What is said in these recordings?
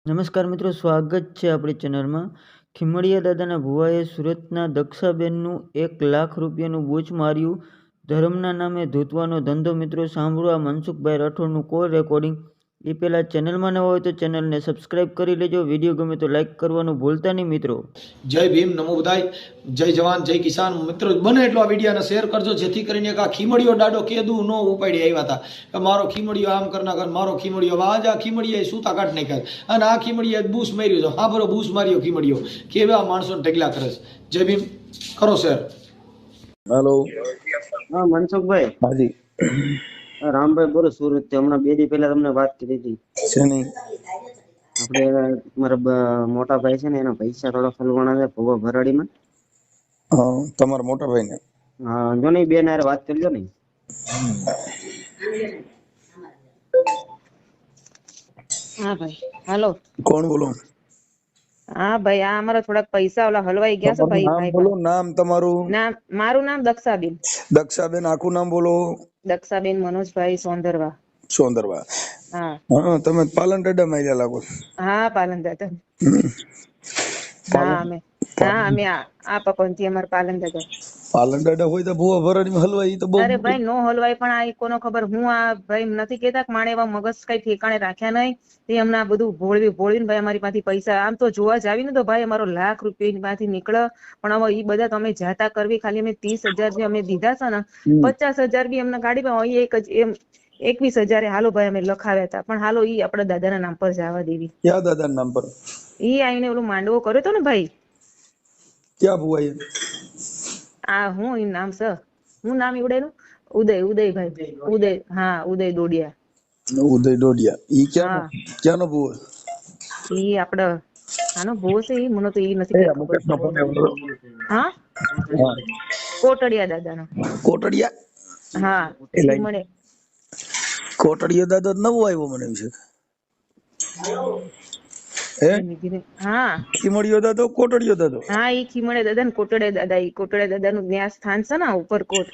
નમસ્કાર મિત્રો, સ્વાગત છે આપણી ચેનલમાં। ખીમડિયા દાદાના ભુવાએ સુરતના દક્ષાબેનનું 1 લાખ રૂપિયાનું બૂચ માર્યું। ધર્મના નામે ધૂતવાનો ધંધો। મિત્રો સાંભળો આ મનસુખભાઈ રાઠોડનું કોલ રેકોર્ડિંગ। એ પહેલાં ચેનલમાં ન હોય તો ચેનલને સબસ્ક્રાઈબ કરી લેજો। વિડીયો ગમે તો લાઈક કરવાનું ભૂલતા નહીં મિત્રો। જય ભીમ, નમો બધાય, જય જવાન, જય કિસાન। મિત્રો બને એટલો આ વિડીયોને શેર કરજો, જેથી કરીને આ ખીમડીયો ડાડો કેદું ન ઉપાડી આવ્યા હતા કે મારો ખીમડીયો આમ કર નાખે, મારો ખીમડીયો આજ આ ખીમડીયાએ સૂતા કાઢ નાખ્યા અને આ ખીમડીયાએ બૂસ માર્યું છે। હા બરો બૂસ માર્યો ખીમડીયો, કેવા માણસોને ઢગલા કરે છે। જય ભીમ, કરો શેર। हेलो हाँ मनसुखभाई। हाँ जी रामभाई बोलो सूरत થી હમણાં 2 દી પહેલા તમને વાત કરી હતી। છે નહીં આપણે મારા મોટા ભાઈ છે ને એના પૈસા થોડા ફલવાના છે ભોવા ભરાડીમાં। તમારા મોટા ભાઈ ને હા જો નહીં બેન હારે વાત કરજો ને। हाँ भाई हेलो। કોણ બોલો? हाँ भाई आ हमारा थोड़ा पैसा वाला हलवाई गया सो भाई। નામ भाई બોલો, નામ તમારું? नाम मारू नाम दक्षाबेन। દક્ષાબેન, આખું નામ બોલો। दक्षाबेन मनोज भाई सोंदरवा। સોંદરવા। हाँ હા, તમે પાલન ટેડા માં રહ્યા લાગો। हाँ पालन दादा। हाँ हमें हाँ हमें आ पकौन थी हमारे पालन दादा। પાલન ટેડા હોય તો ભૂવા ભરાડી માં હલવાઈ તો બહુ अरे भाई नो हलवाई पण आ कोनो खबर હું આ ભાઈ નથી કેતા કે માણે એવા મગજ કઈ ઠેકાણે રાખ્યા નહીં। તે હમણાં બધું ભોળવીને ભાઈ અમારી પાસેથી પૈસા આમ તો જોવા જાવી ને તો ભાઈ અમારો લાખ રૂપિયા માંથી નીકળે। પણ હવે ઈ બધા તમે જાતા કરવી ખાલી અમે 30,000 જે અમે દીધા છે ને 50,000 બી અમને ગાડી માં એક જ એમ 21,000 હાલો ભાઈ અમે લખાવ્યા હતા। પણ હાલો ઈ આપણા દાદાના નામ પર જવા દેવી। ક્યાં દાદા નામ પર? ઈ આઈને ઓલું માંડવો કર્યો તો ને ભાઈ। ક્યાં ભૂવાઈ? આ હું ઈ નામ છે, હું નામ ઈવડેનું ઉદય ભાઈ ઉદય। હા ઉદય દોડિયા। ઉદય ડોડિયા। ઈ ક્યાં હા ક્યાંનો ભૂવો? ઈ આપડે આનો ભૂવો છે ઈ મને તો ઈ નથી એ ખબર। મુકેશ નો ફોન આવ્યો। હા હા, કોટડિયા દાદાનો। કોટડિયા। હા એ ઈ મને કોટડિયો દાદો નવો આવ્યો મને વિશે હે? હા ખીમડિયો દાદો, કોટડિયો દાદો? હા ઈ ખીમડે દાદા ને કોટડિયા દાદા। ઈ કોટડિયા દાદાનું ન્યાસ સ્થાન છે ને ઉપરકોટ।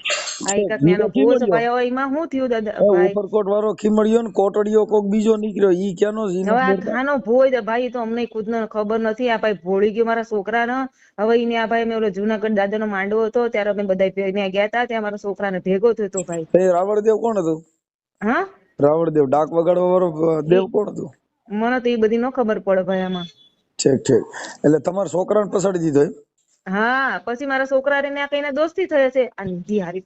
આ એક ન્યાનો ભૂવો છે ભાઈ। હવે એમાં શું થયું દાદા ભાઈ? ઉપરકોટ વાળો ખીમડિયો ને કોટડિયો કોક બીજો નીકળ્યો, ઈ ક્યાંનો છે? હવે આ ખાનો ભૂવો છે ભાઈ, તો અમને ખુદ ને ખબર નથી। આ ભાઈ ભોળી ગયો મારા છોકરાને। હવે ઈને આ ભાઈ મેં ઓલો જુનાગઢ દાદાનો માંડવો હતો ત્યારે અમે બધા ત્યાં ગયા હતા, ત્યાં મારા છોકરાને ભેગો થયો હતો ભાઈ। એ રાવણદેવ કોણ હતું? હા રાવણદેવ ડાક વગાડવા વાળો દેવ કોણ હતું? મને તો એ બધી ન ખબર પડે ભાઈ આમાં। ઠીક ઠીક, એટલે તમારા છોકરાને પસાડી દીધો એમ? હા પછી મારા છોકરા ને કઈ દોસ્તી થઈ હશે આંધી હારી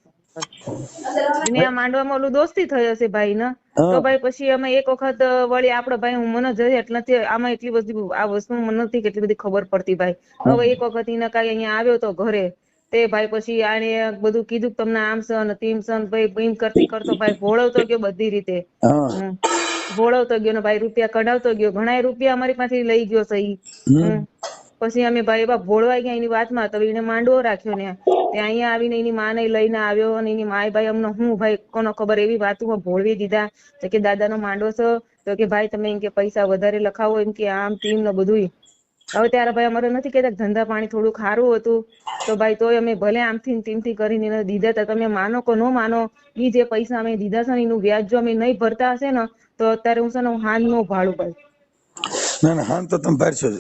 ને આ માંડવામાં ઓલું દોસ્તી થઈ હશે ભાઈ ને। તો ભાઈ પછી અમે એક વખત વળી આપડે ભાઈ હું મને જઈ એટલે નથી આમાં એટલી બધી આ વસ્તુ મને નથી કેટલી બધી ખબર પડતી ભાઈ। હવે એક વખત એને કઈ અહીંયા આવ્યો તો ઘરે, તે ભાઈ પછી આને બધું કીધું કે તમને આમ છે ને તેમ છે ને ભાઈ એમ કરતી કરતો ભાઈ ભોળવતો ગયો બધી રીતે। ભોળવતો ગયો ને ભાઈ રૂપિયા કઢાવતો ગયો, ઘણા રૂપિયા અમારી પાસે લઈ ગયો છે ઈ। પછી અમે ભાઈ એવા ભોળવાઈ ગયા એની વાતમાં, તો એને માંડવો રાખ્યો ને ત્યાં અહીંયા આવીને એની માને લઈને આવ્યો અને એની માય ભાઈ અમને હું ભાઈ કોનો ખબર એવી વાતોમાં ભોળવી દીધા। તો કે દાદાનો માંડવો છે, તો કે ભાઈ તમે એમ કે પૈસા વધારે લખાવો એમ કે આમ તેમ ને બધું। હવે ત્યારે ભાઈ અમારે નથી કેતા ધંધા પાણી થોડું સારું હતું તો ભાઈ તોય અમે ભલે આમથી તેમથી કરીને એને દીધા હતા। તમે માનો કે ન માનો, ઈ જે પૈસા અમે દીધા છે ને એનું વ્યાજ જો અમે નહીં ભરતા હશે ને તો અત્યારે હું છે ને હાન નો ભાડું ભાઈ। ના ના, હાન તો તમે ભરશો જ।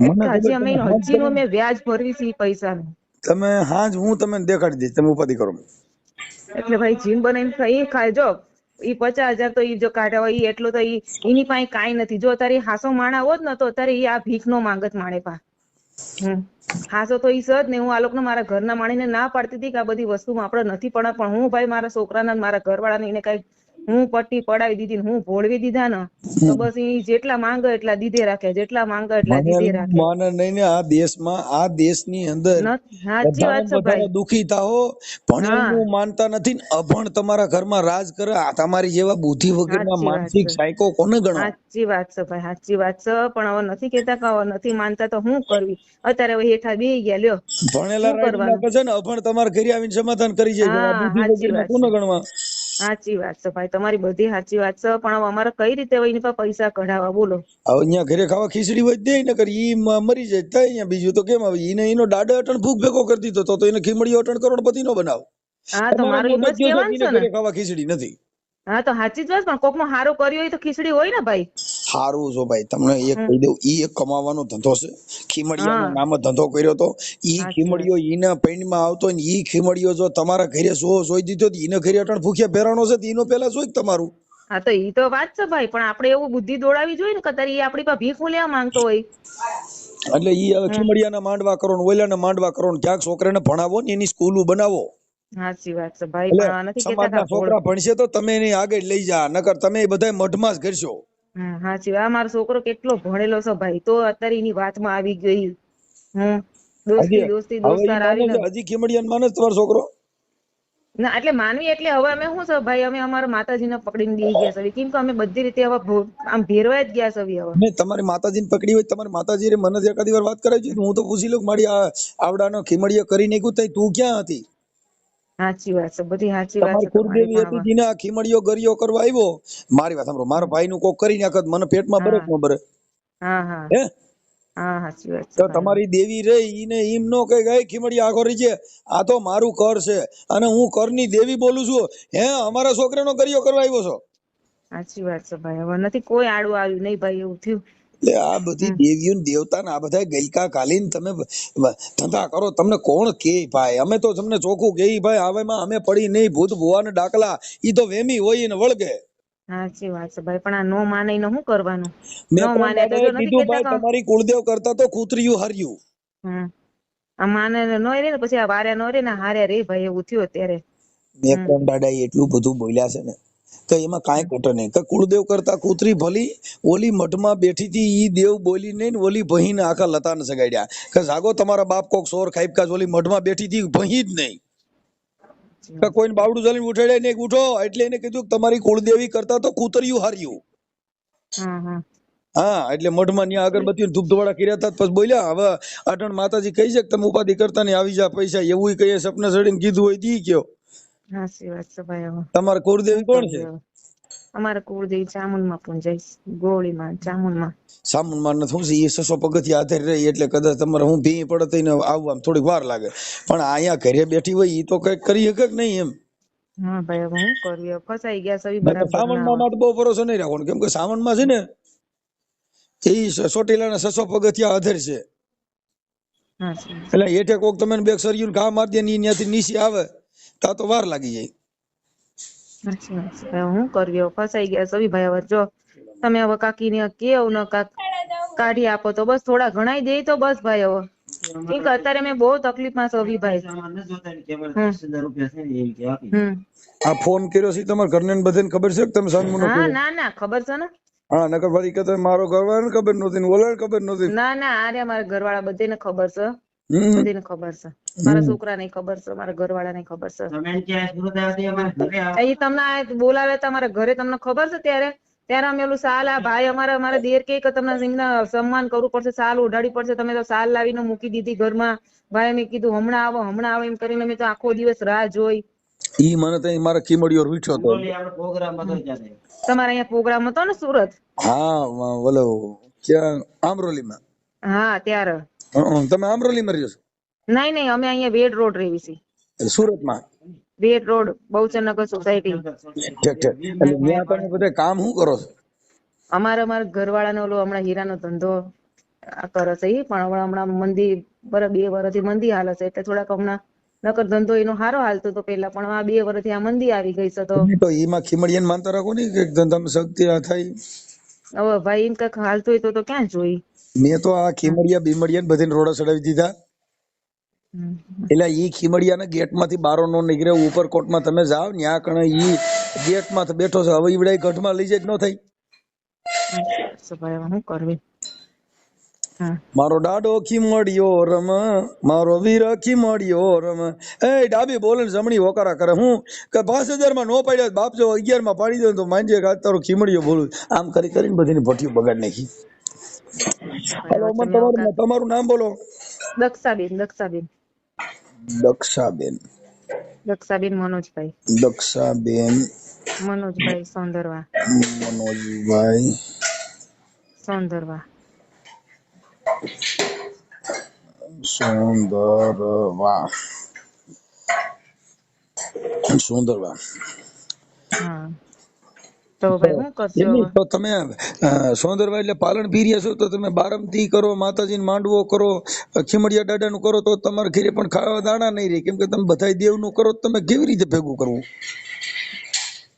હજી અમે હજી નું અમે વ્યાજ ભરવી છે ઈ પૈસાનું। તમે હાજ હું તમને દેખાડી દઈશ, તમે ઉપાધિ કરો। એટલે ભાઈ જીમ બનાવીને ઈ ખાય જો ઈ 50,000 તો ઈ જો કાઢ્યા હોય ઈ એટલો તો ઈ એની પાસે કાંઈ નથી। જો અત્યારે હાસો માણા હોત ને તો અત્યારે ઈ આ ભીખ નો માંગત માણે પા। હાસો તો ઈ સજ ને હું આ લોકોને મારા ઘરના માણીને ના પાડતી હતી કે આ બધી વસ્તુમાં આપણે નથી પડે, પણ હું ભાઈ મારા છોકરાના મારા ઘરવાળાને એને કઈ હું પટ્ટી પડાવી દીધી ને હું ભોળવી દીધા ને તો બસ ઈ જેટલા માંગે એટલા દીધે રાખે, જેટલા માંગે એટલા દીધે રાખે। માને નહીં ને આ દેશમાં, આ દેશની અંદર સાચી વાત છે ભાઈ। દુખી થાઓ, ભણેલું માનતા નથી ને અભણ તમારા ઘરમાં રાજ કરે। આ તમારી જેવા બુદ્ધિ વગરના માનસિક સાયકો કોને ગણો? સાચી વાત છે ભાઈ, સાચી વાત છે। પણ હવે નથી કેતા કે હવે નથી માનતા તો શું કરવી? અત્યારે હવે હેઠા બેહી ગયા લ્યો, ભણેલા રાજ છે ને અભણ તમારા ઘરે આવીને સમાધાન કરી જાય, બુદ્ધિ વગરના કોને ગણવા? સાચી વાત છે ભાઈ, તમારી બધી સાચી વાત છે। પણ હવે અમારે કઈ રીતે એની પાસે પૈસા કઢાવા બોલો? હવે અહીંયા ઘરે ખાવા ખીચડી હોય દે ને કરી ઈ મરી જાય થાય અહીંયા, બીજું તો કેમ આવે? એને એનો દાડો અટણ ભૂખ ભેગો કરી દીધો તો એને ખીમડીયો અટણ કરોડપતિ નો બનાવ। હા તો મારું એમ જ કહેવાનું છે ને, ખાવા ખીચડી નથી। હા તો સાચી જ વાત, પણ કોક નો હારો કર્યો હોય તો ખીચડી હોય ને ભાઈ. સારું છો ભાઈ, તમને એક હમ. કહી દઉં, ઈ એક કમાવાનો ધંધો છે. ખીમડિયાના હા નામે ધંધો કર્યો તો. ઈ સાચી વાત. ખીમડિયો ઈના પૈણમાં આવતો ને ઈ ખીમડિયો જો તમારા ઘરે સોઈ દીધો તો ઈને ઘરે અટણ ભૂખ્યા ભેરાણો છે તો ઈનો પેલા સોઈ તમારું. હા તો ઈ તો વાત છે ભાઈ, પણ આપણે એવું બુદ્ધિ દોડાવી જોઈએ ને કે તારી ઈ આપણી પાસે ભીખ લેવા માંગતો હોય. એટલે ઈ હવે હમ. ખીમડિયાના માંડવા કરો ને ઓલાના માંડવા કરો ને ક્યાંક છોકરાને ભણાવો ને એની સ્કૂલો બનાવો. સાચી વાત છે ભાઈ, એટલે પણ આ નથી કેતા સમાજના કા ભોળ. છોકરા ભણશે તો તમે એને આગળ લઈ જા, નકર તમે બધા મઢમાં જ કરશો. સાચી વાત. આ મારો છોકરો કેટલો ભણેલો છે ભાઈ, તો અત્યારે એની વાતમાં આવી ગઈ. હમ. હજી દોસ્તી હવે ઈ દોસ્તાર માને આવીને. છે, હજી ખીમડિયાને માને છે તમારો છોકરો? ના એટલે માનવી એટલે હવે અમે શું છે ભાઈ, અમે અમારા માતાજીને પકડીને બેસી ગયા છે, કેમ કે અમે બધી રીતે હવે આમ ભેરવાઈ જ ગયા છે હવે. ને તમારી માતાજીને પકડી હોય, તમારી માતાજી મને એકાદી વાર વાત કરાવી છે, હું તો પૂછી લઉં મારી આવડાનો ખીમડિયો કરી નાખ્યું તઈ તું ક્યાં હતી? સાચી વાત છે, બધી સાચી વાત છે તમારી તમારી, કુળદેવી પણ હતી હવે. જેને આ ખીમડિયો ગરિયો કરવા આવ્યો. મારી વાત સાંભળો, મારા ભાઈ નું કોક કરી નાખત મને પેટમાં બરે હા ન બરે? હા હા હે? હા સાચી વાત છે તો ભાઈ હવે. તમારી દેવી રહી ઈને એમ નો કઈ ગઈ ખીમડિયા આખો રહી છે, આ તો મારું કર છે અને હું કરની દેવી બોલું છું. હે અમારા છોકરાનો ગરિયો કરવા આવ્યો છો? સાચી વાત છે ભાઈ, હવે નથી કોઈ આડું આવ્યું નહીં ભાઈ, એવું થયું. એટલે આ બધી હમ. દેવીઓ ને દેવતા આ બધા ગઈકા કાલીન તમે ધંધા કરો, તમને કોણ કે ભાઈ? અમે તો તમને ચોખ્ખું કે ભાઈ, આવેમાં અમે પડી નહીં, ભૂત ભુવા ને ડાકલા ઈ તો વેમી હોય ને વળગે. સાચી વાત છે ભાઈ, પણ આ નો માને ને શું કરવાનું? મેં નો ત્રણ માને તો દાદાએ જો નથી કીધું કેતા ભાઈ કે. તમારી કુળદેવ કરતા તો કૂતરીયું હાર્યું. હમ. આ માને નો રે ને પછી આ વાર્યા નો રે ને હારે રે ભાઈ, એવું થયું અત્યારે. મેં હમ. ત્રણ દાદાએ એટલું બધું બોલ્યા છે ને કે એમાં કાંઈ ખોટો નહીં. કે કુળદેવ કરતા કૂતરી ભલી, ઓલી મઠમાં બેઠી હતી ઈ દેવ બોલી નહીં ને ઓલી ભહીને આખા લતાને સગાડ્યા કે જાગો તમારા બાપ કોક સોર ખાઈપકા, ઓલી મઠમાં બેઠી હતી ભહી જ નહીં કે કોઈને બાવડું ચાલીને ઉઠાડે નહીં, ઉઠો એટલે એને કીધું કે તમારી કુળદેવી કરતા તો કૂતરિયું હાર્યું. હા હા હા, એટલે મઢમાં ન્યા અગરબત્તી ધૂપ ધોવાડા કર્યા હતા પછી બોલ્યા હવે અટણ માતાજી કહી છે કે તમે ઉપાધિ કરતા નહીં, આવી જા પૈસા, એવું કહીએ સપને ચડીને કીધું હોય દી કયો. સાચી વાત છે ભાઈ, હવે તમારા કુળદેવી શું કોણ છે? કરવું હવે? અમારે કુળદેવી ચામુંડમાં પૂંજાય, ગોળીમાં ચામુંડમાં. સામુનમાં શું છે, એ 600 પગથિયા આધાર રહી એટલે કદાચ તમારે હું ભી પડે થઈને આવવામાં થોડીક વાર લાગે, પણ અહીંયા ઘરે બેઠી હોય એ તો કઈક કરી શકે કે નહીં એમ. હા ભાઈ, હવે હું કરવી? હવે ફસાઈ ગયા સવી નકર બરાબર ના સાવનમાં હવે. તો બહુ ભરોસો નહીં રાખવાનો, કેમ કે સાવનમાં છે ને એ ચોટીલાના 600 પગથિયા આધાર છે. સાચી વાત. એટલે હેઠે કોક તમે બે સરિયું ઘા મારી દે ને ત્યાંથી નીચે આવે તો વાર લાગી જાય. સાચી વાત છે ભાઈ, હું કરવી? હવે ફસાઈ ગયા સવી ભાઈ, હવે જો તમે હવે કાકીને કેવું ને કાઢી આપો તો બસ, થોડા ઘણાઈ દે તો બસ ભાઈ હવે. કેમ કે અત્યારે મેં બહુ તકલીફમાં સવી ભાઈ. હમ. આ ફોન કર્યો છે તમારા ઘરને બધાને ખબર છે કે તમે સાનમુનો હા કર્યો? ના ના ખબર છે ને. હા, નકર ફરી કે મારો ઘરવાળાને ખબર નહોતી ને ઓલાને ખબર નહોતી. ના ના આરે મારા ઘરવાળા બધાને ખબર છે, હમ બધાને ખબર છે. મારા છોકરાને ખબર છે, મારા ઘરવાળાને ખબર છે. એ તમને બોલાવે તમારા ઘરે, તમને ખબર છે ત્યારે ત્યારે અમે ઓલું સાલ, આ ભાઈ અમારા દેર કે તમને એમના સન્માન કરવું પડશે, સાલ ઓઢાડી પડશે, તમે તો સાલ લાવીને મૂકી દીધી ઘરમાં. ભાઈ મેં કીધું હમણાં આવો એમ કરીને મેં તો આખો દિવસ રાહ જોઈ. ઈ મને તો મારા ખીમડિયો રૂઠ્યો હતો. તમારે અહીંયા પ્રોગ્રામ હતો ને સુરત? હા, બોલો ક્યાં? આમરોલીમાં. હા ત્યારે. તમે આમરોલીમાં રહ્યો છો? નહીં અમે અહીંયા વેડ રોડ રહી છીએ. સુરતમાં? વેડ રોડ બહુચરનગર સોસાયટી. ઠીક ઠીક. એટલે ત્યાં તમે બધા કામ શું કરો છો? અમારા ઘરવાળાનો ઓલો હમણાં હીરાનો ધંધો કરે છે ઈ, પણ હમણાં મંદી 2 વર્ષથી મંદી હાલે છે, એટલે થોડાક હમણાં નકર ધંધો એનો સારો હાલતો હતો પેલા, પણ આ 2 વર્ષથી આ મંદી આવી ગઈ છે. તો એમાં ખીમડિયાને માનતા રાખો ને કે ધંધામાં શક્તિ થાય. હવે ભાઈ એમ કઈક હાલતું હોય તો ક્યાં જોઈ. મેં તો આ ખીમડિયા બીમડિયા બધાને રોડા ચડાવી દીધા. એટલે ઈ ખીમડિયાના ગેટમાંથી બારો નો નીકળે, ઉપરકોટમાં તમે જાઓ ત્યાં કણે ઈ ગેટમાં બેઠો છે, હવે ઈવડે ગઢમાં લઈ જાય ન થઈ. શું કરવી? મારો દાડો ખીમડિયો રમ, મારો વીર ખીમડિયો રમ. એ ડાબી બોલે જમણી હોકારા કરે. હું કે 5000 માં નો પાડ્યા, બાપ જો 11 માં પાડી દે તો માંજે કે તારો ખીમડિયો બોલું. આમ કરી કરીને બધીની ભઠ્ઠીઓ બગાડ નાખી. હાલો તમારું નામ બોલો. દક્ષાબેન. દક્ષાબેન. દક્ષાબેન મનોજભાઈ. દક્ષાબેન મનોજભાઈ સોંદરવા. મનોજભાઈ સોંદરવા. સુંદરવા. હા. તો ભાઈ શું કરશો એમ નહીં, હવે? તો તમે સોંદરવા એટલે પાલન પીર્યા છો તો તમે બારમતી કરો, માતાજીને માંડવો કરો, ખીમડિયા દાદાનું કરો તો તમારા ઘરે પણ ખાવા દાણા નહીં રહે. કેમ કે તમે બધા દેવનું કરો તો તમે કેવી રીતે ભેગું કરવું?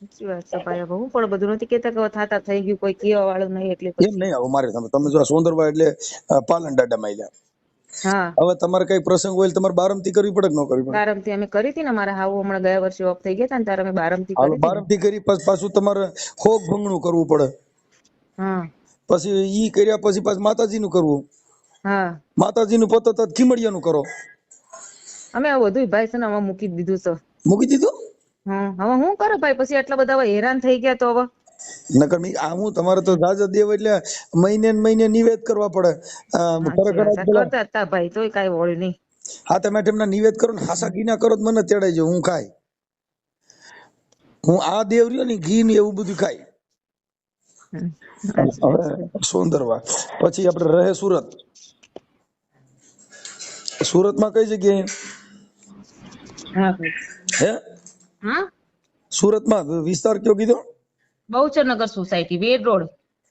સાચી વાત છે ભાઈ. હવે હું પણ બધું નથી કેતા કે હવે થાતા થઈ ગયું, કોઈ કેવા વાળું નહીં એટલે એમ પછી. નહીં. હવે મારે તમે જો આ સોંદરવા એટલે પાલન દાદામાં આવ્યા. હા, હવે તમારે કઈ પ્રસંગ હોય એટલે તમારે બારમતી કરવી પડે કે ન કરવી પડે? બારમતી અમે કરી હતી ને, મારા હાવ હમણાં ગયા વર્ષે ઓફ થઈ ગયા હતા ને ત્યારે અમે બારમતી હાલો, કરી હતી ને. બારમતી કરી પછી પાછું તમારે ખોગ ભંગણું કરવું પડે. હા પછી ઈ કર્યા પછી પાછું માતાજીનું કરવું. હા, માતાજીનું પતો તો ખીમડિયાનું કરો. અમે આ બધું ભાઈ છે ને હવે મૂકી જ દીધું છે. મૂકી દીધું? હવે હું કરે ભાઈ, પછી આટલા બધા હવે હેરાન થઈ ગયા તો હવે. નકર આ હું તમારે તો જાજા દેવ એટલે મહિને ને મહિને નિવેદ કરવા પડે. ખરેખર સાચી વાત કરતા હતા ભાઈ, તોય કાંઈ વળ્યું નહીં. હા, તમે એમના નિવેદ કરો ને હાસા ઘીના કરો તો મને તેડાઈ જાય, હું ખાય. હું આ દેવ રહ્યો ને ઘી ને એવું બધું ખાય. હવે સોંદરવા પછી આપણે રહે સુરત. સુરતમાં કઈ જગ્યાએ? હા ભાઈ. હે હા, સુરતમાં વિસ્તાર કયો કીધો? Bahucharnagar society, Ved road.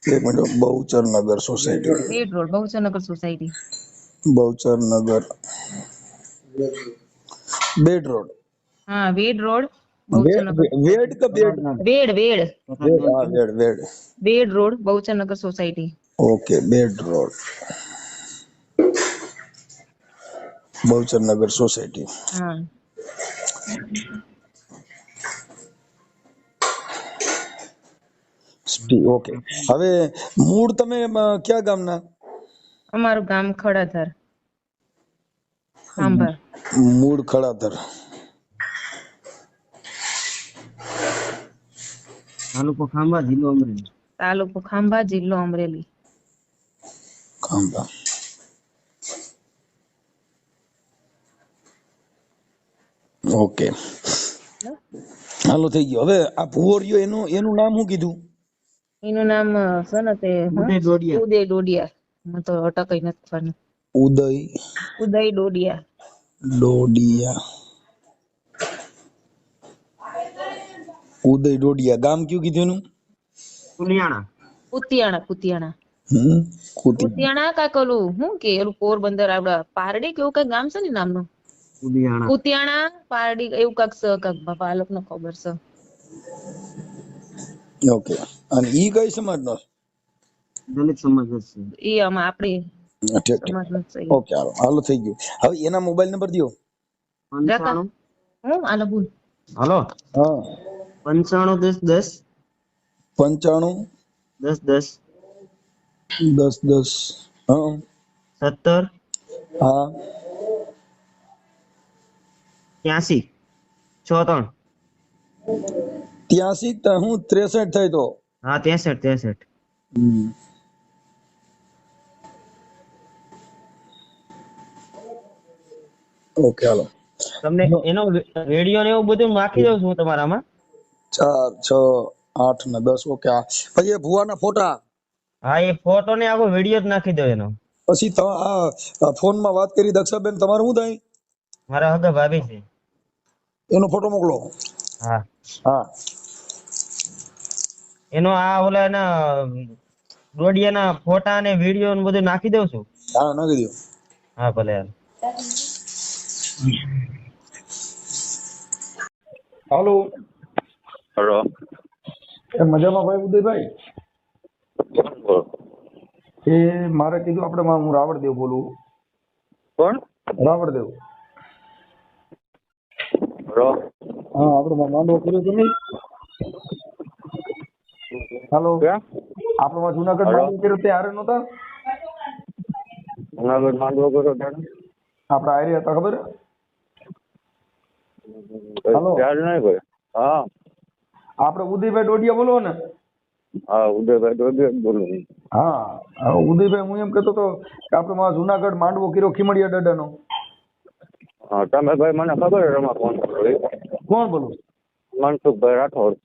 એક minute. Bahucharnagar society. Ved road, Bahucharnagar society. Bahucharnagar Bed road. હા, વેડ રોડ, વેડ બહુચરનગર. વેડ કે બેડ? વેડ વેડ હા, Ved Ved. Ved road, Bahucharnagar society. Okay, Bed road, Bahucharnagar society. હા, ઓકે. હવે મૂળ તમે ક્યાં ગામના? અમારું ગામ ખડાધર, ખાંભા. મૂળ ખડાધર. તાલુકો ખાંભા, જિલ્લો અમરેલી. તાલુકો ખાંભા, જિલ્લો અમરેલી. ખાંભા. ઓકે, હાલો થઈ ગયો. હવે આ ભુવરિયો એનું નામ શું કીધું? એનું નામ છે ને તે ઉદય ડોડિયા. ઉદય ડોડિયા. મને તો અટકાઈ નથી ખબર. ઉદય ઉદય ડોડિયા. ડોડિયા. ઉદય ડોડિયા. ગામ કયું કીધું એનું? કુલિયાણા. કુતિયાણા, કુતિયાણા. કુતી. કુતિયાણા કાંઈક ઓલું શું કે ઓલું પોરબંદર આપડા પારડી કે એવું કઈક ગામ છે ને નામનું. કુલિયાણા. કુતિયાણા પારડી એવું કાંઈક છે, કાંઈક બાપા આ લોકોને ખબર છે. ઓકે. અને ઈ કઈ સમાજનો? દલિત સમાજ જ છે. ઈ આમાં આપડી ઠીક ઠીક. સમાજનું જ છે. ઓકે, હાલો થઈ ગયું. હવે એના મોબાઈલ નંબર દો. 95. હું આલો બોલ. હાલો. હા, 95 10 95 10 10 10. હા 17 હા 83 63. 83 તો હું 63 થાય તો. હા 63. ઓકે, હાલો. તમને એનો રેડિયો ને એવું બધું નાખી દઉં છું તમારામાં. 4 6 8 ને 10. ઓકે. પછી ભુવાના ફોટા. હા, એ ફોટો ને આખો વિડીયો જ નાખી દો એનો. પછી આ ફોનમાં વાત કરી દક્ષાબેન, તમારું શું થાય? મારા હગા ભાભી છે. એનો ફોટો મોકલો. હા, હા, એનો આ ઓલા એના ડોડિયાના ફોટા અને વિડીયો ને બધું નાખી દઉં છું. હા, નાખી દો. હા ભલે હાલ. હાલો. હેલો. મજામાં ભાઈ ઉદયભાઈ? એ મારે કીધું આપણે હું રાવળદેવ બોલું. કોણ? રાવળદેવ. હેલો. હા, આપણે માંડવો કર્યો તો નહીં? હાલો. ક્યાં? આપણે જુનાગઢ હાલો. માંડવો કર્યો તે હારે નહોતા? જુનાગઢ માંડવો કર્યો ત્યારે? આપણે હારે હતા ખબર? હાલો. યાદ નહીં કોઈ. હા આપણે ઉદયભાઈ ડોડિયા બોલો ને? હા, ઉદયભાઈ ડોડિયા જ બોલું. હા, ઉદયભાઈ હું એમ કહેતો હતો કે આપણે જુનાગઢ માંડવો કર્યો ખીમડિયા દાદાનો. હા, તમે ભાઈ મને ખબર છે તમારે ફોન કર્યો એ. કોણ બોલું? મનસુખભાઈ રાઠોડ.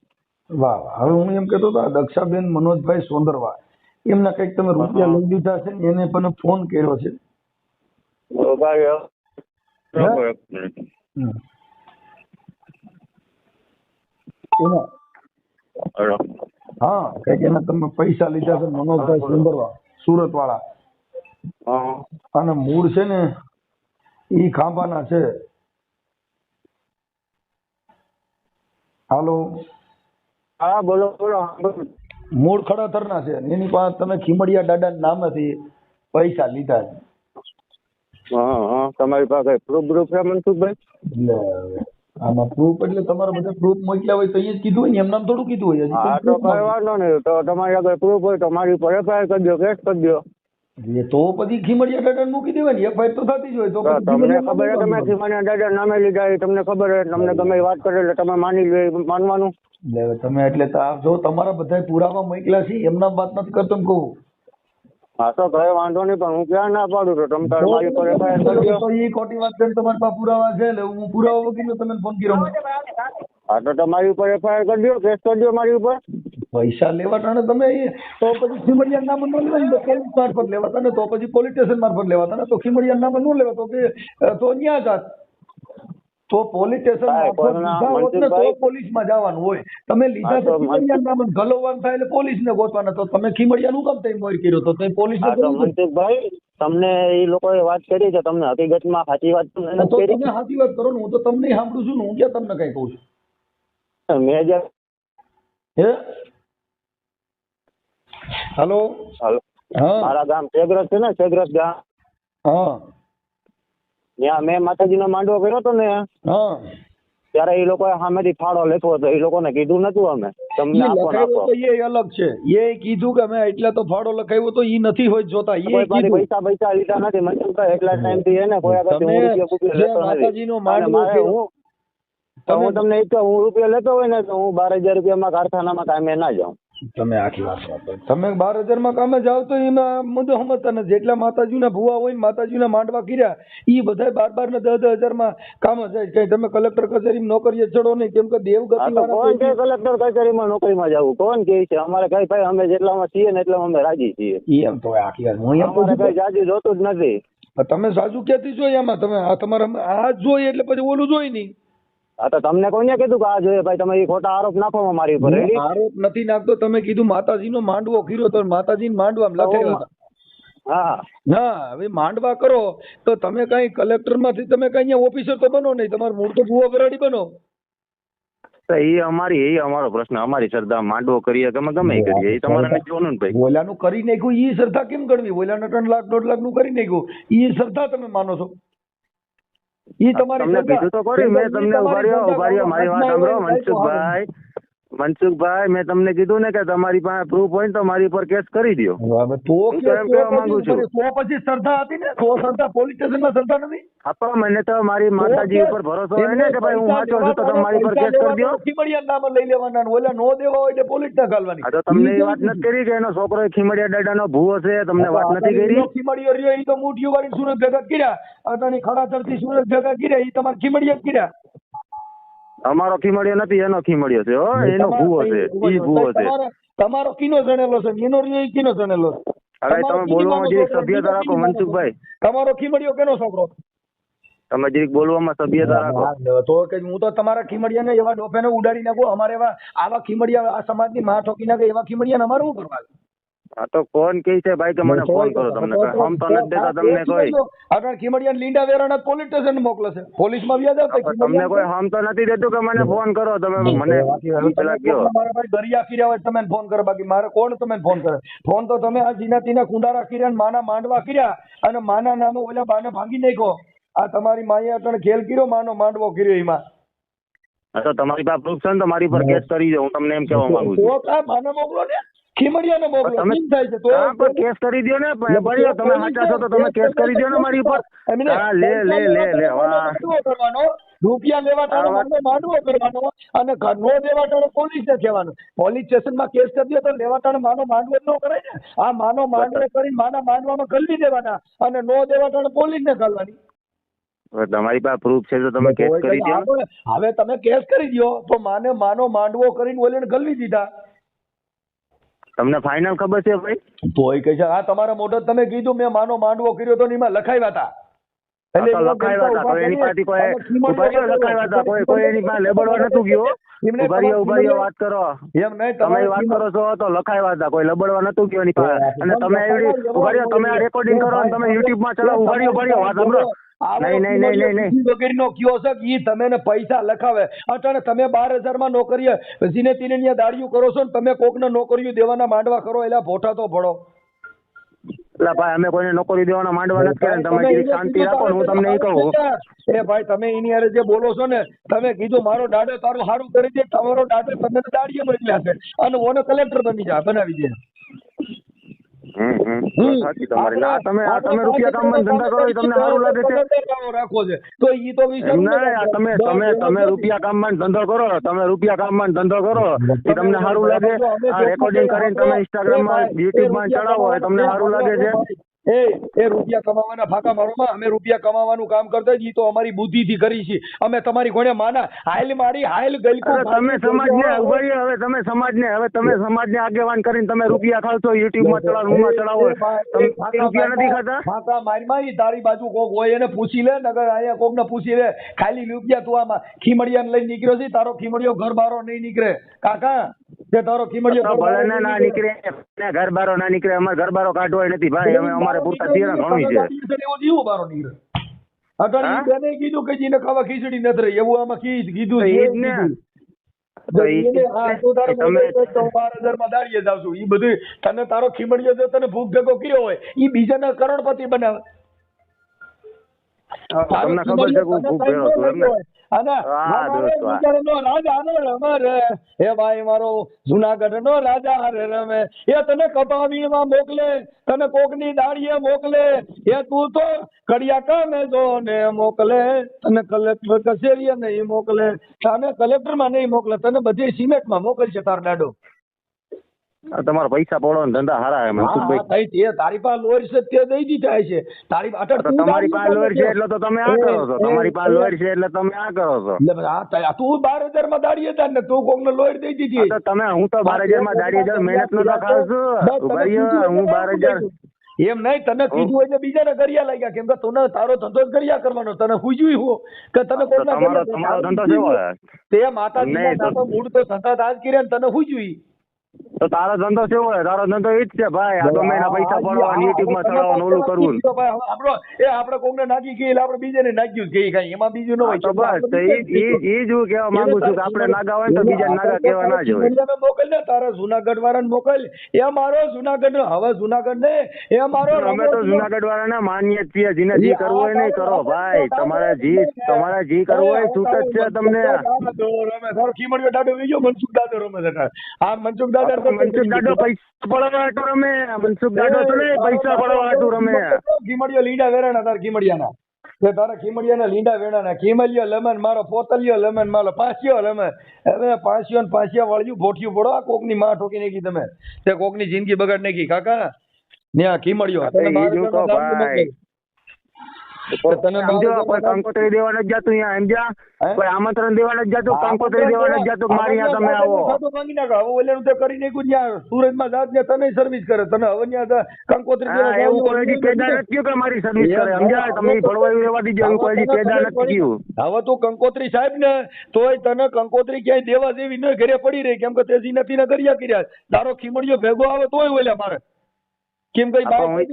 વાહ વાહ. હવે હું એમ કહેતો હતો આ દક્ષાબેન મનોજભાઈ સોંદરવા એમના કંઈક તમે રૂપિયા લઈ દીધા છે ને એને પણ ફોન કર્યો છે. તો ભાઈ હે? બરાબર, એક મિનિટ. એના હેલો. હા કઈક એના તમે પૈસા લીધા છે મનોજભાઈ સુંદરવા સુરત વાળા, હા અને મૂળ છે ને ઈ ખાંભાના છે. હાલો, હા બોલો બોલો. મૂળ ખડતરના છે. એની પાસે તમે ખીમડિયા દાદા નામેથી પૈસા લીધા છે. હા હા તમારી પાસે પ્રૂફ છે મનસુખભાઈ? એટલે આમાં પ્રૂફ એટલે તમારે બધા પ્રૂફ મોકલ્યા હોય તો એ જ કીધું હોય ને, એમ નામ થોડું કીધું હોય. હજી હા તમે તો proof કઈ માંગો. વાંધો નહીં, તો તમારી આગળ પ્રૂફ હોય તો મારી ઉપર FIR કરી દો, કેસ કરી દો. એ તો પછી ખીમડિયા દાદા મૂકી દેવાય ને, FIR તો થતી જ હોય. તો તો પછી તમને ખીમડિયા ખબર છે તમે ખીમાના દાદા નામે લીધા એ તમને ખબર છે, તમને ગમે એ વાત કરે એટલે તમે માની લો, એ માનવાનું. એટલે તમે એટલે જો તમારા બધા પુરાવા મોકલ્યા છે એમના વાત નથી કરતો એમ કહું. હા તો કઈ વાંધો નહીં, પણ હું ક્યાં ના પાડું તો તમે તારે મારી ઉપર FIR કરી દો. તો એ ખોટી વાત કરીને તમારી પાસે પુરાવા છે એટલે હું પુરાવા વગરનો તમને ફોન કર્યો. હા તો તમારી ઉપર FIR કરી દો, કેસ કરી દો મારી ઉપર. પૈસા લેવા ટાણે તમે તો પછી ખીમડિયા નામ ન લેવાય ને, તો પોલીસ મારફત લેવાતા ને, તો પછી પોલીસ સ્ટેશન મારફત લેવાતા ને, તો ખીમડિયા નામ ન લેવા તો કે તો ન્યા જાત. તો પોલીસ સ્ટેશન મારફત લીધા હોત ને તો પોલીસમાં જવાનું હોય. તમે લીધા તો ખીમડિયા નામ ગલોવાનું થાય એટલે પોલીસને ગોતવાના, તો તમે ખીમડિયાનું કામ તમે મોર કર્યો તો તમે પોલીસને હા તો મનસુખભાઈ તમને એ લોકોએ વાત કરી છે, તમને હકીકતમાં સાચી વાત તો નથી તો કરી. તમે સાચી વાત કરો ને, હું તો તમને સાંભળું છું ને, હું ક્યાં તમને કઈ કહું છું. મેં જે હે હાલો, હા મારા ગામ શેગરસ છે ને, શેગરસ ગામ, હા ત્યાં મેં માતાજીનો માંડવો કર્યો હતો ને, હા ત્યારે એ લોકોએ સામેથી ફાળો લેતો હતો. એ લોકોને કીધું નતું અમે તમને આપો લખાવ્યો નાખો. તો એ અલગ છે. એ કીધું કે મેં એટલા તો ફાળો લખાવ્યો તો એ નથી હોય જોતા. એ કોઈ પાસે કીધું પૈસા લીધા નથી મનસુખભાઈ, એટલા ટાઈમ થી એને કોઈ આગળથી તમે હું રૂપિયા બુપિયા જે લેતો નથી. માતાજીનો અને માંડવો મારે છે, હું તમને એક તો હું રૂપિયા લેતો હોય ને તો હું 12,000 રૂપિયામાં કારખાનામાં કામે ના જાઉં. તમે આખી વાત કરો. તમે 12,000 માં કામે જાવ તો એમાં મુદ્દો સમજતા નથી. જેટલા માતાજીના ભુવા હોય ને માતાજીના માંડવા કર્યા એ બધા 12,000 ને 10,000 માં કામ જાય. કઈ તમે કલેક્ટર કચેરીમાં નોકરીએ ચડો નહીં, કેમ કે દેવગતિ હા તો કોણ કે કલેક્ટર કચેરીમાં નોકરીમાં જવું? કોણ કે છે? અમારે કઈ ભાઈ અમે જેટલામાં છીએ ને એટલામાં અમે રાજી છીએ. એમ તો આખી વાત હું એમ અમારે કહું કઈ જાજુ જોતું જ નથી. છું. તમે સાચું ક્યાંથી જોઈએ આમાં? તમે આ તમારા આ જોઈએ એટલે પછી ઓલું જોઈ નહીં. હા તો તમને કોને કીધું કે આ જોઈએ ભાઈ? તમે એ ખોટા આરોપ નાખો મારી ઉપર. હું રેડી? આરોપ નથી નાખતો. તમે કીધું માતાજીનો માંડવો કર્યો તો માતાજીને માંડવામાં લખાવ્યા હતા. હા ના હવે માંડવા કરો તો તમે કઈ કલેક્ટર માંથી તમે કઈ ઓફિસર તો બનો નહીં. તમારે મૂળ તો ભુવા બરાડી બનો. તો એ અમારો પ્રશ્ન, અમારી શ્રદ્ધા માંડવો કરીએ કે અમે ગમે એ કરીએ, એ તમારે નથી જોવાનું ને ભાઈ. ઓલાનું કરી નાખ્યું ઈ શ્રદ્ધા કેમ ગણવી? ઓલાને 3 લાખ 1.5 લાખ નું કરી નાખ્યું ઈ શ્રદ્ધા તમે માનો છો? ઈ તમારી તમને કીધું તો ખરી, મેં તમને ઉભા રહ્યો મારી વાત સાંભળો મનસુખભાઈ, મેં તમને કીધું ને કે તમારી પાસે પ્રૂફ હોય ને તો મારી ઉપર કેસ કરી દો. હવે તો હું તો એમ કહેવા માંગુ છું. તો પછી શ્રદ્ધા હતી ને, તો શ્રદ્ધા પોલીસ સ્ટેશનમાં શ્રદ્ધા નથી. આપા મને તો મારી માતાજી ઉપર ભરોસો હોય ને કે ભાઈ હું સાચો છું, તો તમે મારી પર કેસ કરી દો. ખીમડિયા નામ લઈ લેવાના ને ઓલા નો દેવા હોય એટલે પોલીસ ના ગાલવાની. આ તો તમને એ વાત નથી કરી કે એનો છોકરો ખીમડિયા દાદાનો ભૂવો છે? તમને વાત નથી કરી? ખીમડિયો રહ્યો ઈ તો મુઠીઓ વાળી સુરત ભેગા કર્યા, અટાણી ખડાચરથી સુરત ભેગા કર્યા, ઈ તમારે ખીમડિયા કર્યા. અમારો ખીમડિયો નથી, એનો ખીમડિયો છે. હો એનો ભૂવો છે, ઈ ભૂવો છે. તમારો કિનો જણેલો છે, એનો રહ્યો ઈ કિનો જણેલો છે. હવે તમે બોલવામાં જે સભ્યતા રાખો મનસુખભાઈ. તમારો ખીમડિયો કેનો છોકરો? તમે જે બોલવામાં સભ્યતા રાખો. તો કે હું તો તમારા ખીમડિયાને એવા ડોફેને ઉડાડી નાખું. અમારે એવા આવા ખીમડિયા આ સમાજની માં ઠોકી નાખે એવા ખીમડિયાને અમારે શું કરવા? હા તો કોણ કહે છે ભાઈ કે મને ફોન કરો? તમને હમ તો નથી દેતા તમને કોઈ. આગળ ખીમડિયાને લીંડા વેરાણા પોલીસ સ્ટેશન મોકલે છે, પોલીસમાં વ્યાજ આવતા. તમને કોઈ હમ તો નથી દેતું કે મને ફોન કરો? તમે મને પેલા કયો મારા ભાઈ દરિયા કર્યા હોય તમે ફોન કરો, બાકી મારે કોણ તમે ફોન કરે? ફોન તો તમે આ જીના તીના કુંડારા કર્યા, માના માંડવા કર્યા અને માના નામે ઓલા બાને ભાંગી નાખ્યો. આ તમારી માએ અટણ ખેલ કર્યો, માનો માંડવો કર્યો એમાં. હા તો તમારી પાસે પ્રૂફ છે ને તો મારી પર કેસ કરી દો. હું તમને એમ કહેવા માંગુ છું. તો આ માને મોકલો ને, ખીમડિયાને મોકલો. તમે કેમ થાય છે? તો હા પણ કેસ કરી દો ને. બળ્યો તમે સાચા છો તો તમે કેસ કરી દો ને મારી ઉપર. હા લે વાહ. કરવાનો રૂપિયા લેવા ટાણે માંડવો કરવાનો અને નો દેવા ટાણે પોલીસને કહેવાનું. પોલીસ સ્ટેશનમાં કેસ કરી દો તો લેવા ટાણે માનો માંડવો ન કરાય ને. આ માનો માંડવો કરીને માના માંડવામાં ગલવી દેવાના અને નો દેવા ટાણે પોલીસને કરવાની. તમારી પાસે પ્રૂફ છે તો તમે કેસ કરી દો. હવે તમે કેસ કરી દો તો માનો માંડવો કરીને ઓલીને ગલવી દીધા. તમને ફાઇનલ ખબર છે ભાઈ? તોય કહે છે આ તમારા મોઢે તમે કીધું મેં માનો માંડવો કર્યો તો એમાં લખાવ્યા હતા. એટલે તો લખાવ્યા હતા કોઈ એની પાસે કોઈ ઉભા રહ્યો લખાવ્યા હતા કોઈ એની પાસે લેબડવા નતું ગયો. ઉભા રહ્યો વાત કરો. એમ નહીં તમે વાત કરો છો તો લખાવ્યા હતા કોઈ લબડવા નતું ગયો એની પાસે. અને તમે એવડી ઉભા રહ્યો તમે આ રેકોર્ડિંગ કરો અને તમે યુટ્યુબ માં ચલાવો. ઉભા રહ્યો વાત સાંભળો. નહીં. વગેરેનો કયો છે કે ઈ તમે પૈસા લખાવે અટાણે તમે 12,000 માં નોકરીએ જીને તીને ન્યા દાડિયું કરો છો ને તમે કોકને નોકરીઓ દેવાના માંડવા કરો એટલે ભોઠા તો ભળો. એટલે ભાઈ અમે કોઈને નોકરી દેવાના માંડવા નથી કર્યા. તમે જરીક શાંતિ રાખો ને હું તમને એ કહું. એ ભાઈ તમે એની હારે જે બોલો છો ને તમે કીધું મારો દાડો તારું સારું કરી દે તમારો દાડો તમે દાડીએ મોકલ્યા છે અને ઓને કલેક્ટર બનાવી દે. સાચી તમારી. તમે રૂપિયા કામમાં ધંધા કરો તમને સારું લાગે છે રાખો છે તો ઈ તો તમે રૂપિયા કામમાં ધંધો કરો. તમે રૂપિયા કામમાં ધંધો કરો એ તમને સારું લાગે. આ રેકોર્ડિંગ કરીને તમે ઇન્સ્ટાગ્રામમાં યુટ્યુબમાં ચડાવો એ તમને સારું લાગે છે. એ રૂપિયા કમાવાના ફાકા મારોમાં અમે રૂપિયા કમાવાનું કામ કરતા ઈ તો અમારી બુદ્ધિથી કરી છે. અમે તમારી કોને માના હાલ મારી હાલ ગલકું તમે સમાજને ઉભા રહ્યો. હવે તમે સમાજને આગેવાન કરીને તમે રૂપિયા ખાવ છો યુટ્યુબમાં ચડાવો. તમે રૂપિયા નથી ખાતા. ફાકા મારી તારી બાજુ કોક હોય એને પૂછી લે નગર અહીંયા કોકને પૂછી લે. ખાલી રૂપિયા તું આમાં ખીમડિયાને લઈને નીકળ્યો છે તારો ખીમડિયો ઘર બારો નહીં નીકળે કાકા. કે તારો ખીમડિયો ભલે ના નીકળે ઘર બારો ના નીકળે. અમારે ઘર બારો કાઢવો નથી ભાઈ. અમારે પૂરતા તીરા ઘણું છે. એવું બારો નીકળે અટાણી બેને કીધું કે જીને ખાવા ખીચડી નથી રહી એવું આમાં કીધું ને. 12,000 માં દાડીએ જાવ છું. ઈ બધું તને તારો ખીમડિયો જો તને ભૂખ ભેગો કર્યો હોય ઈ બીજાને કરોડપતિ બનાવે. તમને ખબર છે હું ભૂખ ભેગો છું એમને. હે ભાઈ મારો જુનાગઢ નો રાજા રે રમે એ તને કપાવીમાં મોકલે તને કોકની દાડીએ મોકલે એ તું તો કડિયા કામે જો ને મોકલે તને કલેક્ટર કચેરીએ નહીં મોકલે તને કલેક્ટરમાં નહીં મોકલે તને બધી સિમેન્ટમાં મોકલશે તાર દાડો. તમારા પૈસા પડવાનો ધંધા હારા હે મનસુખભાઈ. તારી પાસે લોર છે તે દઈ દીધા છે. તમારી પાસે લોર છે એટલે તો તમે આ કરો છો. તમારી પાસે લોર છે એટલે તમે આ કરો છો. તું 12,000 માં દાડીએ તાર ને તું કોક ને લોર દઈ દીધી. તમે હું તો 12,000 માં દાડીએ જાઉં મહેનત નો ખાવ છું. હું 12,000 એમ નહીં તને કીધું હોય ને બીજાને કર્યા લાગ્યા કેમ કે તને તારો ધંધો જ કર્યા કરવાનો તને પૂછ્યું હું કે તને તમારો ધંધો કેવો તે માતાજી મૂળ તો ધંધા આજ કર્યા ને તને પૂછ્યું. તો તારો ધંધો કેવો હોય? તારો ધંધો ઈ જ છે ભાઈ. આ ગમે એના પૈસા પડવા યુટ્યુબ માં ચડાવવાનું ઓલું કરવું. આપણે કોઈને નાખી ગઈ એટલે આપણે બીજાને નાખ્યું કે કઈ એમાં બીજું ન હોય. તો બસ એ જ હું કહેવા માંગુ છું કે આપણે નાગા હોય તો બીજા નાગા કહેવા ના જ હોય. મોકલ ને તારા જુનાગઢ વાળાને મોકલ. એ મારો જુનાગઢ હવે જુનાગઢ ને એ મારો અમે તો જુનાગઢ વાળાને માનીએ છીએ. જેને જી કરવું હોય નહીં કરો ભાઈ. તમારે જી કરવું હોય છૂટ જ છે તમને. તારો ખીમડિયો દાડો લઈ ગયો મનસુખ દાદો રમે છે. આ મનસુખ દાદો પૈસા પડવા હાટું રમે. મનસુખ દાદો તો નહીં પૈસા પડવા હાટું રમે. ખીમડિયો લીંડા વેરાણા તારા ખીમડિયાના કે તારા ખીમડિયાના લીંડા વેરાણા ખીમલિયો લેમન મારો પોતલિયો લેમન મારો પાસિયો લેમન. હવે પાસિયો ને પાસિયા વાળ્યું ભોઠિયું પડો. આ કોકની માં ઠોકી નાખી તમે તે કોકની જિંદગી બગાડ નાખી કાકા ને આ ખીમડિયો કોઈ કંકોત્રી દેવા નથી જતું અહીંયા સમજ્યા. કોઈ આમંત્રણ દેવા નથી જતું. કંકોત્રી દેવા નથી જતું. મારી ત્યાં તમે આવો માંગી નાખો. હવે ઓલેનું તો કરી નાખ્યું ત્યાં સુરતમાં જાત ને તને સર્વિસ કરે તને હવે ત્યાં કંકોત્રી એવું કોઈ હજી પેદા નથી થયું કે મારી સર્વિસ કરે સમજ્યા. તમે ભળવાયું રહેવા દીજો. એવું કોઈ હજી પેદા નથી થયું. હવે તું કંકોત્રી સાહેબ ને તોય તને કંકોત્રી ક્યાંય દેવા જેવી ન ઘરે પડી રહી કેમ કે તેજી નથી ને કર્યા તારો ખીમડિયો ભેગો આવે તોય ઓલે મારે કેમ કઈ ભાઈ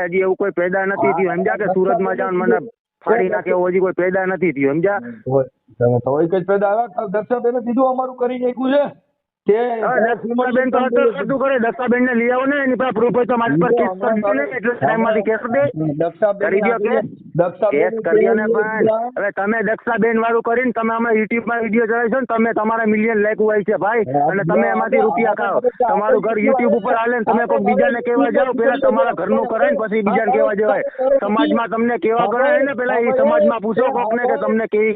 હજી એવું કોઈ પેદા નથી થયું સમજ્યા કે સુરતમાં જાણ મને ફાડી નાખે એવું હજી કોઈ પેદા નથી થયું સમજ્યા. તો કઈ પેદા આવ્યા દક્ષાબેન કીધું અમારું કરી નાખ્યું છે દક્ષાબેન તો હતું કરે. દક્ષાબેન ને લઈ આવો ને એની પાસે પ્રૂફ હોય તો મારી પર કેસ કરી દો ને એટલે ટાઈમ માંથી કેસ દે કરી દો કેસ કરી દો ને. પણ હવે તમે દક્ષાબેન વાળું કરીને તમે અમે યુટ્યુબ માં વિડીયો ચડાવશો ને તમે તમારા મિલિયન લાઈક હોય છે ભાઈ અને તમે એમાંથી રૂપિયા ખાઓ. તમારું ઘર યુટ્યુબ ઉપર હાલે ને તમે કોઈ બીજાને કહેવા જાઓ પેલા તમારા ઘરનું કરાય ને પછી બીજાને કહેવા જવાય. સમાજમાં તમને કેવા ગણાય ને પેલા એ સમાજમાં પૂછો કોક ને કે તમને કેવી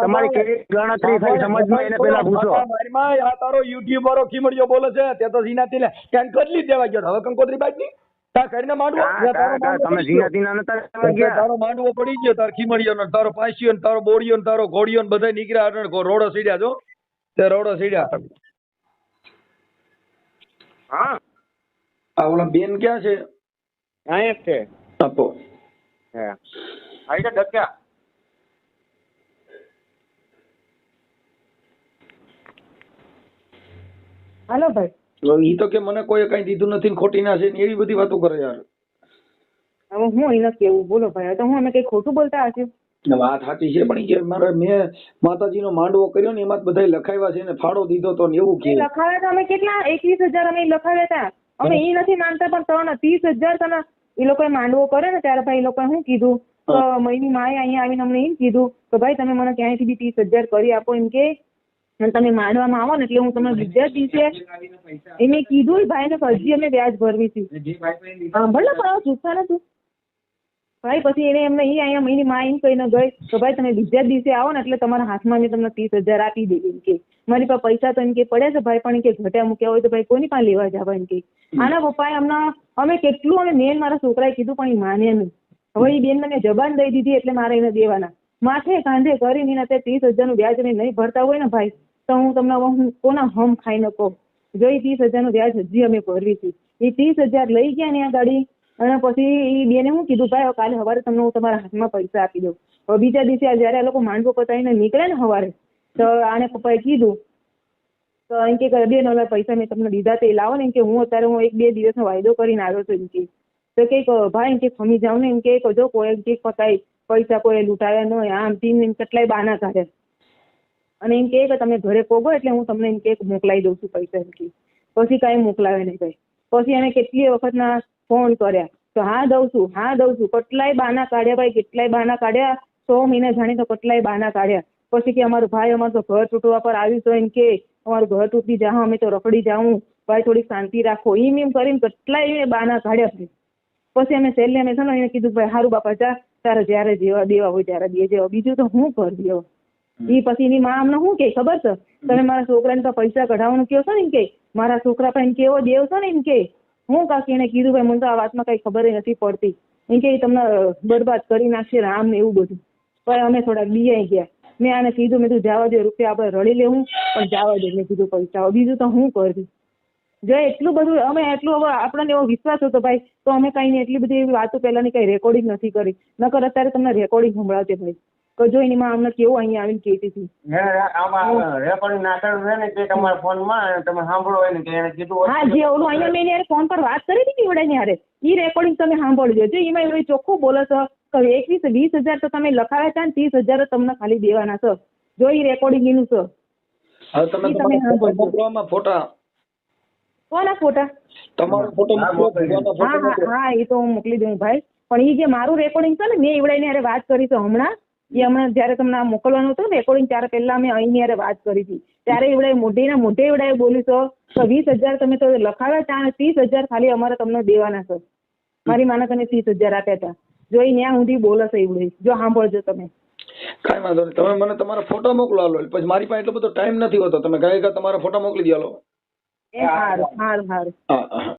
તમારી કેવી ગણતરી થઈ સમાજમાં એને પેલા પૂછો. તારો યુટ્યુબ વાળો ખીમડિયો બોલે છે તે તો ઝીનાતી ને ક્યાંક કરી દેવા ગયો હવે કંકોત્રી બાજની તાર કરીને માંડવો તમે ઝીનાતીના નતા ગયા. તારો માંડવો પડી ગયો તાર ખીમડિયો ને તારો પાસિયો ને તારો બોડિયો ને તારો ઘોડિયો ને બધા નીકળ્યા રોડો સીડ્યા જો તે રોડો સીડ્યા. હા આ ઓલા બેન ક્યાં છે? અહીંયા છે આપો આઈ ડક્યા હાલો ભાઈ. ઈ તો કે મને કોઈ કઈ દીધું નથી ને ખોટી ના છે ને એવી બધી વાતો કરે યાર. હવે હું એને કેવું બોલો ભાઈ, હવે તો હું અમે કઈ ખોટું બોલતા હશે? વાત સાચી છે પણ ઈ કે મારે મેં માતાજીનો માંડવો કર્યો ને એમાં બધા લખાવ્યા છે ને ફાળો દીધો તો ને એવું કે લખાવ્યા તો અમે કેટલા 21,000 અમે લખાવ્યા હતા. અમે ઈ નથી માનતા પણ 30,000 તને એ લોકોએ માંડવો કરે ને ત્યારે ભાઈ એ લોકોએ શું કીધું તો મયની માએ અહીંયા આવીને અમને એમ કીધું કે ભાઈ તમે મને ક્યાંયથી બી 30,000 કરી આપો એમ કે, અને તમે માંડવામાં આવો ને એટલે હું તમને બીજા દિવસે એમે કીધું ભાઈ ને હજી અમે વ્યાજ ભરવી હતી. ભલે પણ ચૂસા નથી ભાઈ. પછી એને એમને અહીંયા મહિની માં એમ કહીને ગઈ તો ભાઈ તમે બીજા દિવસે આવો ને એટલે તમારા હાથમાં મેં તમને 30,000 આપી દેવી એમ કે. મારી પાસે પૈસા તો એમ કે પડ્યા છે ભાઈ, પણ કે ઘટ્યા મૂક્યા હોય તો ભાઈ કોની પાસે લેવા જવા એમ કે. આના પપ્પાએ અમે કેટલું અમે મેન મારા છોકરાએ કીધું પણ એ માને નહીં. હવે એ બેન મને જબાન દઈ દીધી એટલે મારે એને દેવાના. માથે કાંધે કરીને અત્યારે 30,000 નું વ્યાજ અમે નહીં ભરતા હોય ને ભાઈ તો હું તમને હું કોના હમ ખાઈ ન કહું. જો એ 30,000 નું વ્યાજ હજી અમે ભરવી છે. એ 30,000 લઈ ગયા ને આ ગાડી અને પછી એ બેને શું કીધું ભાઈ કાલે સવારે તમને હું તમારા હાથમાં પૈસા આપી દઉં. હવે બીજા દિવસે જયારે આ લોકો માંડવો પતાવીને નીકળે ને સવારે તો આને પપ્પાએ કીધું તો એમ કે બેન ઓલા પૈસા મેં તમને દીધા તો એ લાવો ને એમ કે હું અત્યારે હું 1-2 દિવસનો વાયદો કરીને આવ્યો છું એમ કે. તો કઈક ભાઈ એમ કે ખમી જાવ ને એમ કે જો કોઈ કઈક પતાય પૈસા કોઈ લૂંટાયા ન આમ તેમ કેટલાય બહાના કાઢે અને એમ કે તમે ઘરે પોગો એટલે હું તમને એમ કે મોકલાઈ દઉં છું પૈસા એમ કે. પછી કાંઈ મોકલાવે નહીં ભાઈ. પછી એને કેટલી વખતના ફોન કર્યા તો હા દઉં છું કેટલાય બહાના કાઢ્યા ભાઈ, કેટલાય બહાના કાઢ્યા. 100 મહિના જાણી તો કેટલાય બહાના કાઢ્યા. પછી કે અમારું ભાઈ અમારું તો ઘર તૂટવા પર આવ્યું તો એમ કે અમારું ઘર તૂટી જા અમે તો રખડી જાઉં ભાઈ, થોડીક શાંતિ રાખો એમ કરીને કેટલાય બહાના કાઢ્યા. પછી અમે છેલ્લે અમે છે ને એને કીધું ભાઈ હારું બાપા જા તારે જયારે જેવા દેવા હોય ત્યારે દેજે, બીજું તો હું કરી દેવો. એ પછી એની માં અમને શું કે ખબર છે, તમે મારા છોકરાને તો પૈસા કઢાવવાનું કહો છો ને એમ કે મારા છોકરા પણ કેવો દેવ છો ને એમ કે. હું કાકી એને કીધું ભાઈ મને તો આ વાતમાં કઈ ખબર નથી પડતી એમ કે તમને બરબાદ કરી નાખશે રામ ને એવું બધું. પણ અમે થોડાક બિયાઈ ગયા. મેં આને કીધું મેં તું જવા દે રૂપિયા આપણે રડી લેવું પણ જવા દે મેં કીધું પૈસા, બીજું તો હું કરવી. જો એટલું બધું અમે એટલું હવે આપણને એવો વિશ્વાસ હતો ભાઈ તો અમે કઈ નહીં એટલી બધી એવી વાતો પહેલાની કઈ રેકોર્ડિંગ નથી કરી, નકર અત્યારે તમને રેકોર્ડિંગ સંભળાવતી ભાઈ. તો જો એની માં અમને કેવું અહીંયા આવીને કહેતી હતી રેકોર્ડિંગ નાખેલું છે ને કે તમારા ફોનમાં તમે સાંભળો હોય ને કે એને કીધું હા જે ઓલું અહીંયા મેં યાર ફોન પર વાત કરી હતી ને યારે એ રેકોર્ડિંગ તમે સાંભળજો. જો એમાં એવું ચોખ્ખું બોલે છે કે 21-20,000 તો તમે લખાવ્યા હતા ને 30,000 તમને ખાલી દેવાના છે. જો એ રેકોર્ડિંગ એનું છે. હવે તમે તમારા મોકલવામાં ફોટા કોના ફોટા? તમારો ફોટો હા એ તો હું મોકલી દઉં ભાઈ. પણ એ જે મારું રેકોર્ડિંગ છે ને મેં એવડાઈને યારે વાત કરી છે હમણાં જયારે તમને મોકલવાનું હતું રેકોર્ડિંગ ત્યારે પહેલા મેં અહીં યારે વાત કરી હતી ત્યારે એવડાએ મોઢે એવડાએ બોલ્યું તો 20,000 તમે તો લખાવ્યા ત્યાં 30,000 ખાલી અમારે તમને દેવાના છે. મારી માને તમે 30,000 આપ્યા હતા. જો એ ત્યાં સુધી બોલે છે એવડે. જો સાંભળજો તમે. કઈ વાંધો નહીં, તમે મને તમારા ફોટા મોકલો હાલો. પછી મારી પાસે એટલો બધો ટાઈમ નથી હોતો, તમે ગાયકા તમારા ફોટા મોકલી દો હાલો. એ સારું. હા.